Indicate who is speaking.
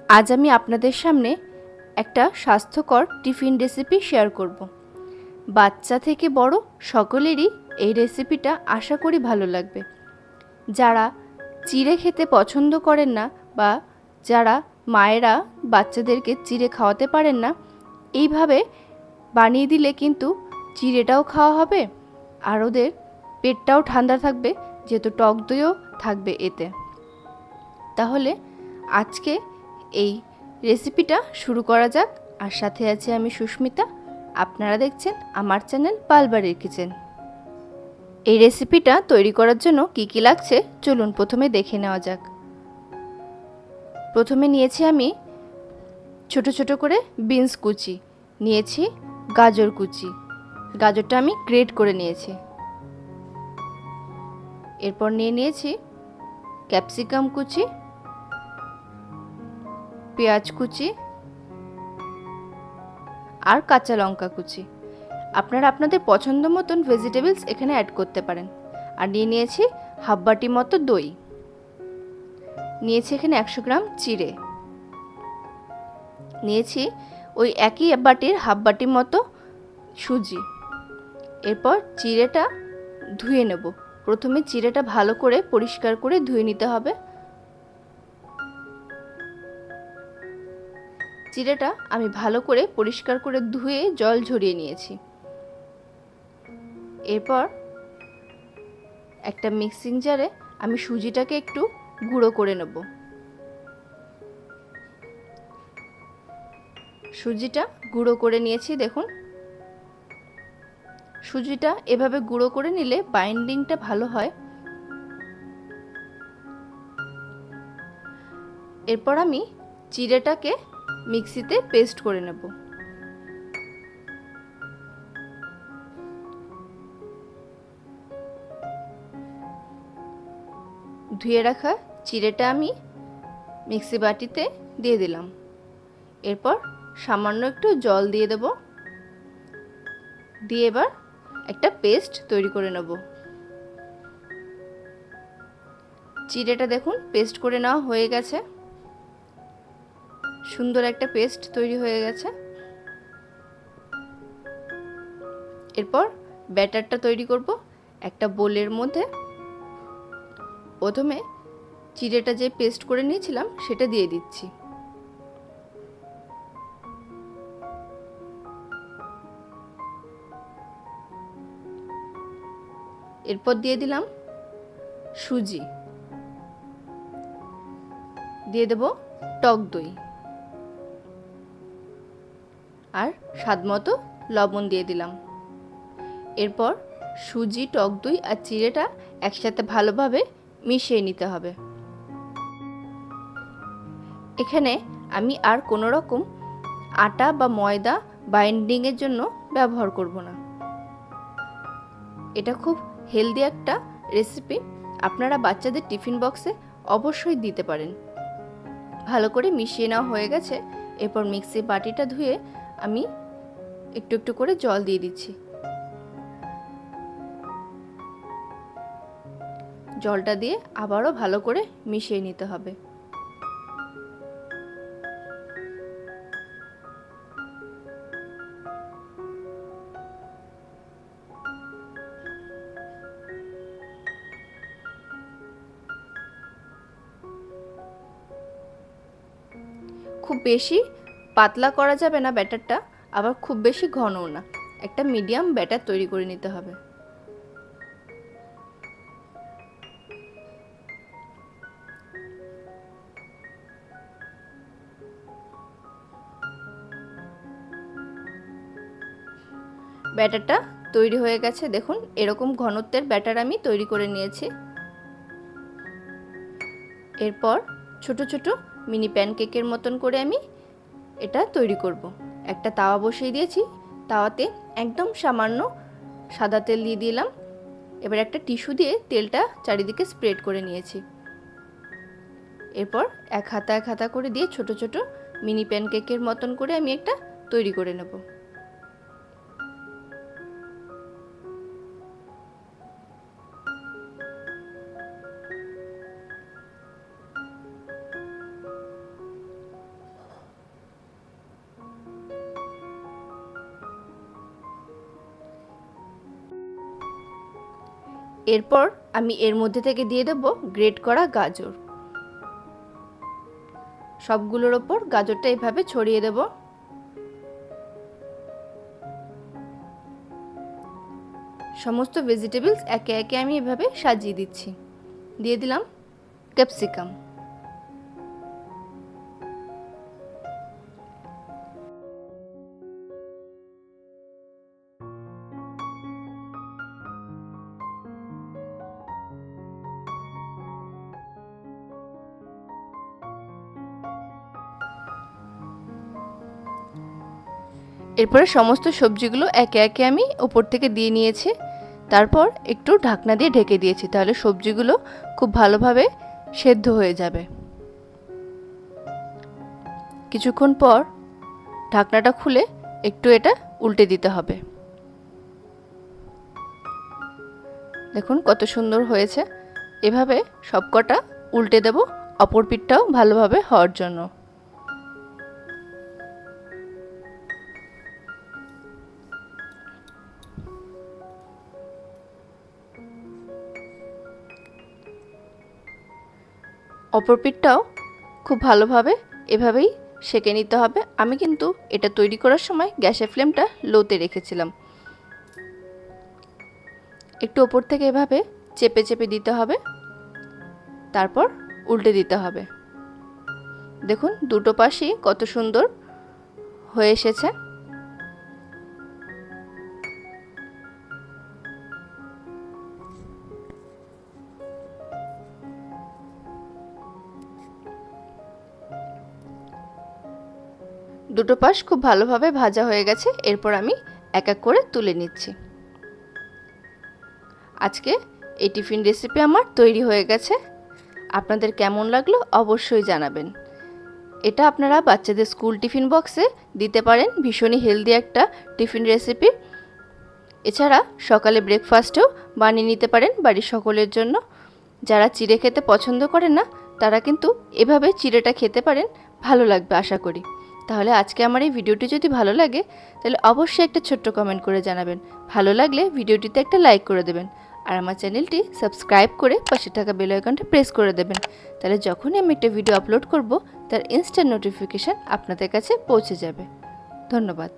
Speaker 1: আজ আমি আপনাদের সামনে একটা স্বাস্থ্যকর টিফিন রেসিপি শেয়ার করব। বাচ্চা থেকে বড় সকলেরই এই রেসিপিটা আশা করি ভালো লাগবে। যারা চিড়ে খেতে পছন্দ করেন না বা যারা মায়েরা বাচ্চাদেরকে চিড়ে খাওয়াতে পারেন না, এইভাবে বানিয়ে দিলে কিন্তু চিড়েটাও খাওয়া হবে আর ওদের পেটটাও ঠান্ডা থাকবে, যেহেতু টক দইও থাকবে এতে। তাহলে আজকে এই রেসিপিটা শুরু করা যাক। আর সাথে আছে আমি সুস্মিতা। আপনারা দেখছেন আমার চ্যানেল পালবাড়ির কিচেন। এই রেসিপিটা তৈরি করার জন্য কি কি লাগছে চলুন প্রথমে দেখে নেওয়া যাক। প্রথমে নিয়েছি আমি ছোট ছোট করে বিনস কুচি, নিয়েছি গাজর কুচি, গাজরটা আমি গ্রেট করে নিয়েছি। এরপর নিয়েছি ক্যাপসিকাম কুচি, পেঁয়াজ কুচি আর কাঁচা লঙ্কা কুচি। আপনারা আপনাদের পছন্দ মতন ভেজিটেবলস এখানে অ্যাড করতে পারেন। আর নিয়েছি হাফ বাটি মতো দই, নিয়েছি এখানে 100 গ্রাম চিড়ে, নিয়েছি ওই একই বাটির হাফ বাটি মতো সুজি। এরপর চিড়েটা ধুয়ে নেব। প্রথমে চিড়েটা ভালো করে পরিষ্কার করে ধুয়ে নিতে হবে। চিড়েটা আমি ভালো করে পরিষ্কার করে ধুয়ে জল ঝরিয়ে নিয়েছি। এরপর একটা মিক্সিং জারে আমি সুজিটাকে একটু গুঁড়ো করে নেব। সুজিটা গুঁড়ো করে নিয়েছি। দেখুন, সুজিটা এভাবে গুঁড়ো করে নিলে বাইন্ডিংটা ভালো হয়। এরপর আমি চিড়েটাকে মিক্সিতে পেস্ট করে নেব। ধুয়ে রাখা চিড়েটা আমি মিক্সি বাটিতে দিয়ে দিলাম। এরপর সামান্য একটু জল দিয়ে দেব, দিয়ে এবার একটা পেস্ট তৈরি করে নেব। চিড়েটা দেখুন পেস্ট করে নেওয়া হয়ে গেছে, সুন্দর একটা পেস্ট তৈরি হয়ে গেছে। এরপর ব্যাটারটা তৈরি করব। একটা বোলের মধ্যে প্রথমে চিড়েটা যে পেস্ট করে নিয়েছিলাম সেটা দিয়ে দিচ্ছি। এরপর দিয়ে দিলাম সুজি, দিয়ে দেব টক দই আর স্বাদমতো লবণ দিয়ে দিলাম। এরপর সুজি, টক দই আর চিড়েটা একসাথে ভালোভাবে মিশিয়ে নিতে হবে। এখানে আমি আর কোনো রকম আটা বা ময়দা বাইন্ডিংয়ের জন্য ব্যবহার করব না। এটা খুব হেলদি একটা রেসিপি, আপনারা বাচ্চাদের টিফিন বক্সে অবশ্যই দিতে পারেন। ভালো করে মিশিয়ে নেওয়া হয়ে গেছে। এরপর মিক্সি বাটিটা ধুয়ে আমি একটু একটু করে জল দিয়ে দিচ্ছি। জলটা দিয়ে আবারও ভালো করে মিশিয়ে নিতে হবে। খুব বেশি পাতলা করা যাবে না ব্যাটারটা, আবার খুব বেশি ঘনও না, একটা মিডিয়াম ব্যাটার তৈরি করে নিতে হবে। ব্যাটারটা তৈরি হয়ে গেছে। দেখুন, এরকম ঘনত্বের ব্যাটার আমি তৈরি করে নিয়েছি। এরপর ছোট ছোট মিনি প্যানকেকের মতন করে আমি এটা তৈরি করব। একটা তাওয়া বসিয়ে দিয়েছি, তাওয়াতে একদম সামান্য সাদা তেল দিয়ে দিলাম। এবার একটা টিস্যু দিয়ে তেলটা চারিদিকে স্প্রেড করে নিয়েছি। এরপর এক হাতা করে দিয়ে ছোট ছোট মিনি প্যানকেকের মতন করে আমি একটা তৈরি করে নেব। এরপর আমি এর মধ্যে থেকে দিয়ে দেব গ্রেট করা গাজর। সবগুলোর ওপর গাজরটা এভাবে ছড়িয়ে দেব। সমস্ত ভেজিটেবলস একে একে আমি এভাবে সাজিয়ে দিচ্ছি। দিয়ে দিলাম ক্যাপসিকাম। এরপরে সমস্ত সবজিগুলো একে একে আমি উপর থেকে দিয়ে নিয়েছি। তারপর একটু ঢাকনা দিয়ে ঢেকে দিয়েছি, তাহলে সবজিগুলো খুব ভালোভাবে সেদ্ধ হয়ে যাবে। কিছুক্ষণ পর ঢাকনাটা খুলে একটু এটা উল্টে দিতে হবে। দেখুন কত সুন্দর হয়েছে। এভাবে সবকটা উল্টে দেব, অপর পিঠটাও ভালোভাবে হওয়ার জন্য। অপর পিঠটাও খুব ভালোভাবে এভাবেই সেঁকে নিতে হবে। আমি কিন্তু এটা তৈরি করার সময় গ্যাসের ফ্লেমটা লোতে রেখেছিলাম। একটু ওপর থেকে এভাবে চেপে চেপে দিতে হবে, তারপর উল্টে দিতে হবে। দেখুন দুটো পাশই কত সুন্দর হয়ে এসেছে। দুটো পাশ খুব ভালোভাবে ভাজা হয়ে গেছে। এরপর আমি এক এক করে তুলে নিচ্ছি। আজকে এই টিফিন রেসিপি আমার তৈরি হয়ে গেছে। আপনাদের কেমন লাগলো অবশ্যই জানাবেন। এটা আপনারা বাচ্চাদের স্কুল টিফিন বক্সে দিতে পারেন, ভীষণই হেলদি একটা টিফিন রেসিপি। এছাড়া সকালে ব্রেকফাস্টেও বানিয়ে নিতে পারেন বাড়ির সকলের জন্য। যারা চিড়ে খেতে পছন্দ করেন না তারা কিন্তু এভাবে চিড়েটা খেতে পারেন, ভালো লাগবে আশা করি। তাহলে আজকে আমার এই ভিডিওটি যদি ভালো লাগে তাহলে অবশ্যই একটা ছোট্ট কমেন্ট করে জানাবেন। ভালো লাগলে ভিডিওটিতে একটা লাইক করে দেবেন, আর আমার চ্যানেলটি সাবস্ক্রাইব করে পাশে থাকা বেল আইকনটা প্রেস করে দেবেন। তাহলে যখনই আমি একটা ভিডিও আপলোড করব তার ইনস্ট্যান্ট নোটিফিকেশান আপনাদের কাছে পৌঁছে যাবে। ধন্যবাদ।